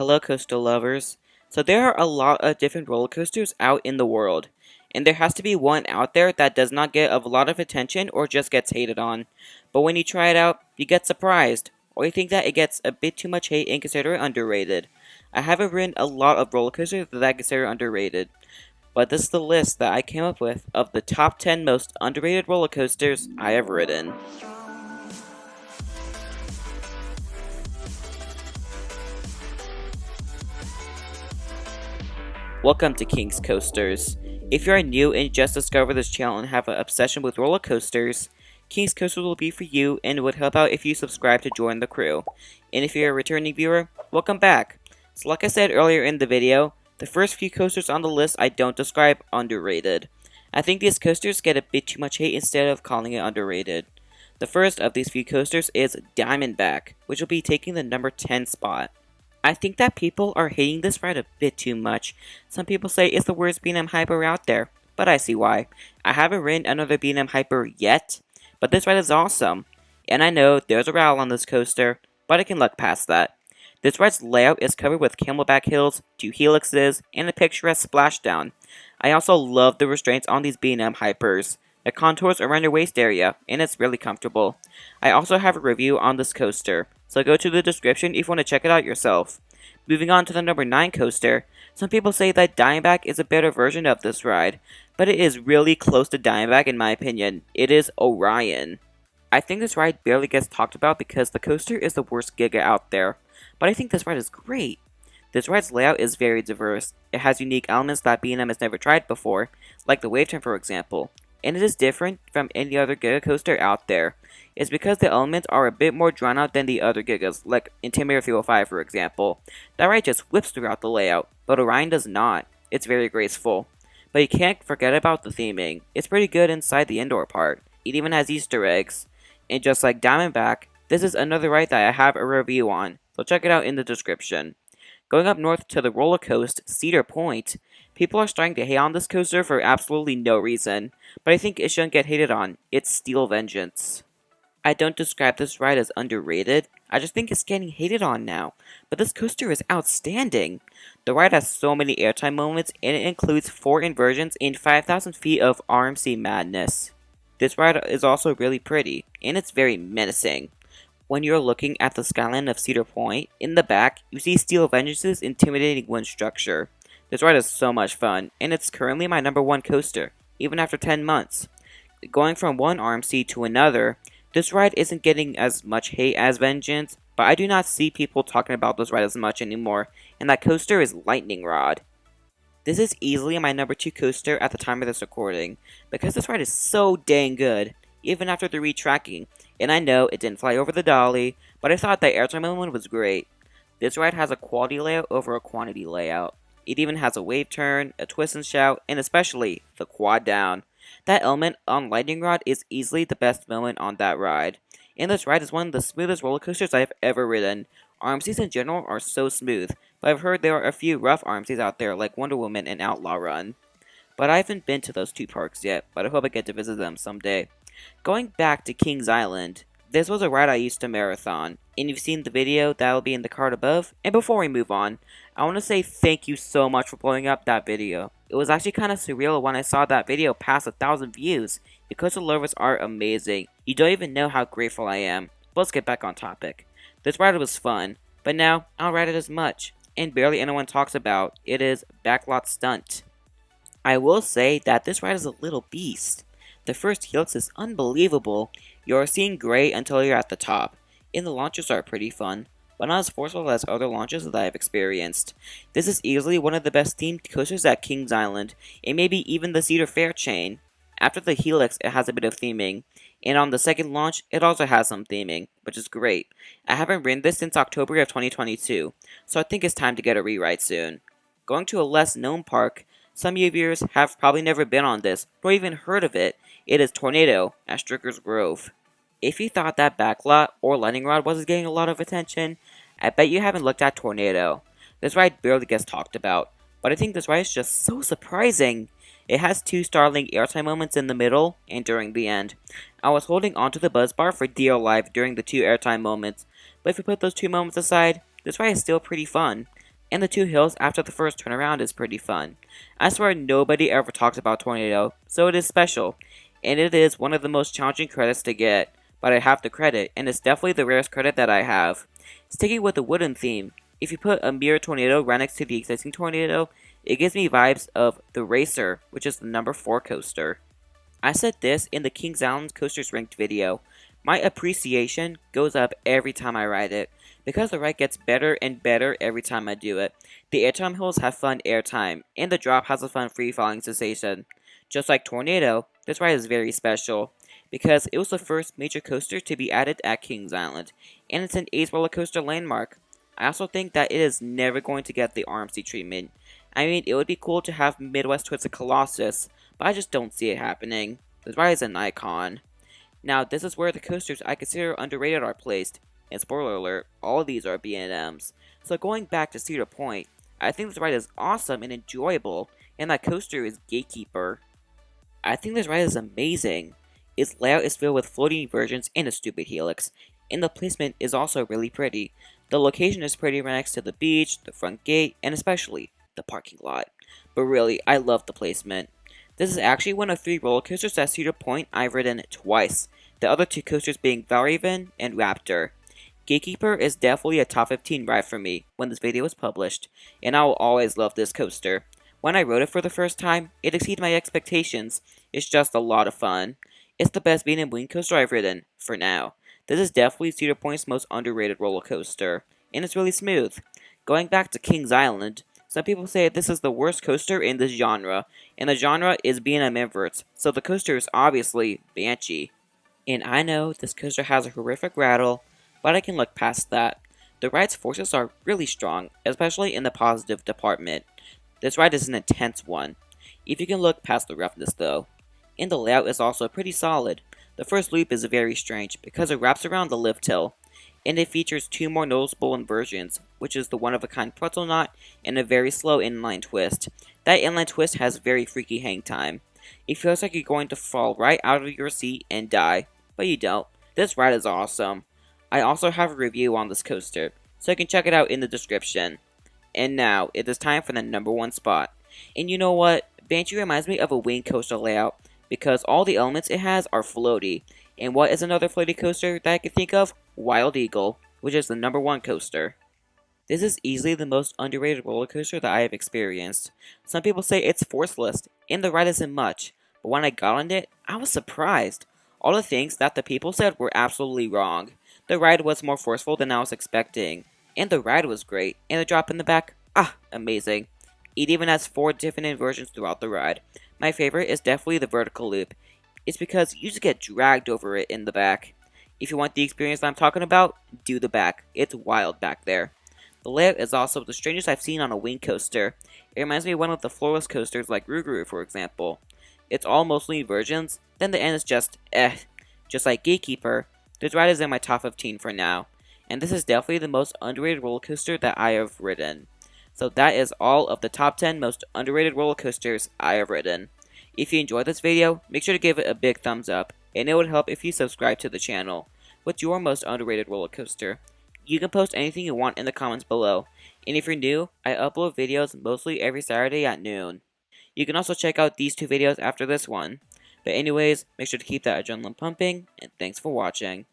Hello, coaster lovers. So there are a lot of different roller coasters out in the world, and there has to be one out there that does not get a lot of attention or just gets hated on. But when you try it out, you get surprised, or you think that it gets a bit too much hate and consider it underrated. I haven't ridden a lot of roller coasters that I consider underrated, but this is the list that I came up with of the top 10 most underrated roller coasters I have ridden. Welcome to King's Coasters. If you are new and just discovered this channel and have an obsession with roller coasters, King's Coasters will be for you and it would help out if you subscribe to join the crew. And if you're a returning viewer, welcome back. So like I said earlier in the video, the first few coasters on the list I don't describe underrated. I think these coasters get a bit too much hate instead of calling it underrated. The first of these few coasters is Diamondback, which will be taking the number 10 spot. I think that people are hating this ride a bit too much. Some people say it's the worst B&M Hyper out there, but I see why. I haven't ridden another B&M Hyper yet, but this ride is awesome. And I know there's a rattle on this coaster, but I can look past that. This ride's layout is covered with camelback hills, 2 helixes, and a picturesque splashdown. I also love the restraints on these B&M Hypers. The contours around your waist area, and it's really comfortable. I also have a review on this coaster, so go to the description if you want to check it out yourself. Moving on to the number 9 coaster, some people say that Diamondback is a better version of this ride, but it is really close to Diamondback in my opinion. It is Orion. I think this ride barely gets talked about because the coaster is the worst Giga out there, but I think this ride is great. This ride's layout is very diverse. It has unique elements that B&M has never tried before, like the wave turn for example. And it is different from any other Giga coaster out there. It's because the elements are a bit more drawn out than the other Gigas, like Intimidator 305 for example. That ride just whips throughout the layout, but Orion does not. It's very graceful. But you can't forget about the theming. It's pretty good inside the indoor part. It even has Easter eggs. And just like Diamondback, this is another ride that I have a review on, so check it out in the description. Going up north to the roller coaster, Cedar Point, people are starting to hate on this coaster for absolutely no reason, but I think it shouldn't get hated on. It's Steel Vengeance. I don't describe this ride as underrated, I just think it's getting hated on now, but this coaster is outstanding. The ride has so many airtime moments and it includes 4 inversions and 5,000 feet of RMC madness. This ride is also really pretty, and it's very menacing. When you're looking at the skyline of Cedar Point, in the back, you see Steel Vengeance's intimidating wind structure. This ride is so much fun, and it's currently my number 1 coaster, even after 10 months. Going from one RMC to another, this ride isn't getting as much hate as Vengeance, but I do not see people talking about this ride as much anymore, and that coaster is Lightning Rod. This is easily my number 2 coaster at the time of this recording, because this ride is so dang good, even after the retracking. And I know it didn't fly over the dolly, but I thought the airtime element was great. This ride has a quality layout over a quantity layout. It even has a wave turn, a twist and shout, and especially the quad down. That element on Lightning Rod is easily the best moment on that ride. And this ride is one of the smoothest roller coasters I've ever ridden. RMCs in general are so smooth, but I've heard there are a few rough RMCs out there like Wonder Woman and Outlaw Run. But I haven't been to those 2 parks yet, but I hope I get to visit them someday. Going back to Kings Island, this was a ride I used to marathon, and you've seen the video that will be in the card above. And before we move on, I want to say thank you so much for blowing up that video. It was actually kind of surreal when I saw that video pass 1,000 views, because the lovers are amazing. You don't even know how grateful I am. But let's get back on topic. This ride was fun, but now I don't ride it as much, and barely anyone talks about. It is Backlot Stunt. I will say that this ride is a little beast. The first helix is unbelievable. You're seeing gray until you're at the top, and the launches are pretty fun, but not as forceful as other launches that I've experienced. This is easily one of the best themed coasters at Kings Island, and maybe even the Cedar Fair chain. After the helix, it has a bit of theming, and on the second launch, it also has some theming, which is great. I haven't ridden this since October of 2022, so I think it's time to get a rewrite soon. Going to a less known park, some of you viewers have probably never been on this, or even heard of it. It is Tornado at Stricker's Grove. If you thought that Backlot or Lightning Rod wasn't getting a lot of attention, I bet you haven't looked at Tornado. This ride barely gets talked about, but I think this ride is just so surprising. It has 2 startling airtime moments in the middle and during the end. I was holding onto the buzz bar for dear life during the 2 airtime moments, but if we put those 2 moments aside, this ride is still pretty fun. and the two hills after the first turnaround is pretty fun. I swear nobody ever talks about Tornado, so it is special, and it is one of the most challenging credits to get, but I have the credit, and it's definitely the rarest credit that I have. Sticking with the wooden theme, if you put a mirror tornado right next to the existing tornado, it gives me vibes of the Racer, which is the number 4 coaster. I said this in the Kings Island Coasters Ranked video. My appreciation goes up every time I ride it, because the ride gets better and better every time I do it. The airtime hills have fun airtime, and the drop has a fun free falling sensation. Just like Tornado, this ride is very special, because it was the first major coaster to be added at Kings Island, and it's an A's roller coaster landmark. I also think that it is never going to get the RMC treatment. I mean, it would be cool to have Midwest Twisted Colossus, but I just don't see it happening. This ride is an icon. Now, this is where the coasters I consider underrated are placed, and spoiler alert, all of these are B&Ms. So going back to Cedar Point, I think this ride is awesome and enjoyable, and that coaster is Gatekeeper. I think this ride is amazing. Its layout is filled with floating versions and a stupid helix, and the placement is also really pretty. The location is pretty right next to the beach, the front gate, and especially the parking lot. But really, I love the placement. This is actually one of 3 roller coasters at Cedar Point I've ridden twice, the other 2 coasters being Valraven and Raptor. Gatekeeper is definitely a top 15 ride for me when this video is published, and I will always love this coaster. When I rode it for the first time, it exceeded my expectations. It's just a lot of fun. It's the best bean and wing coaster I've ridden, for now. This is definitely Cedar Point's most underrated roller coaster, and it's really smooth. Going back to Kings Island, some people say this is the worst coaster in this genre, and the genre is B&M inverts, so the coaster is obviously Banshee. And I know this coaster has a horrific rattle, but I can look past that. The ride's forces are really strong, especially in the positive department. This ride is an intense one, if you can look past the roughness though. And the layout is also pretty solid. The first loop is very strange because it wraps around the lift hill, and it features 2 more noticeable inversions, which is the one-of-a-kind pretzel knot and a very slow inline twist. That inline twist has very freaky hang time. It feels like you're going to fall right out of your seat and die, but you don't. This ride is awesome. I also have a review on this coaster, so you can check it out in the description. And now, it is time for the number 1 spot. And you know what? Banshee reminds me of a wing coaster layout, because all the elements it has are floaty. And what is another floaty coaster that I can think of? Wild Eagle, which is the number 1 coaster. This is easily the most underrated roller coaster that I have experienced. Some people say it's forceless, and the ride isn't much, but when I got on it, I was surprised. All the things that the people said were absolutely wrong. The ride was more forceful than I was expecting, and the ride was great, and the drop in the back, amazing. It even has 4 different inversions throughout the ride. My favorite is definitely the vertical loop. It's because you just get dragged over it in the back. If you want the experience I'm talking about, do the back. It's wild back there. The layout is also the strangest I've seen on a wing coaster. It reminds me of one of the floorless coasters like Rougarou, for example. It's all mostly inversions, then the end is just Just like Gatekeeper, this ride is in my top 15 for now, and this is definitely the most underrated roller coaster that I have ridden. So that is all of the top 10 most underrated roller coasters I have ridden. If you enjoyed this video, make sure to give it a big thumbs up, and it would help if you subscribe to the channel. What's your most underrated roller coaster? You can post anything you want in the comments below, and if you're new, I upload videos mostly every Saturday at noon. You can also check out these 2 videos after this one. But anyways, make sure to keep that adrenaline pumping, and thanks for watching.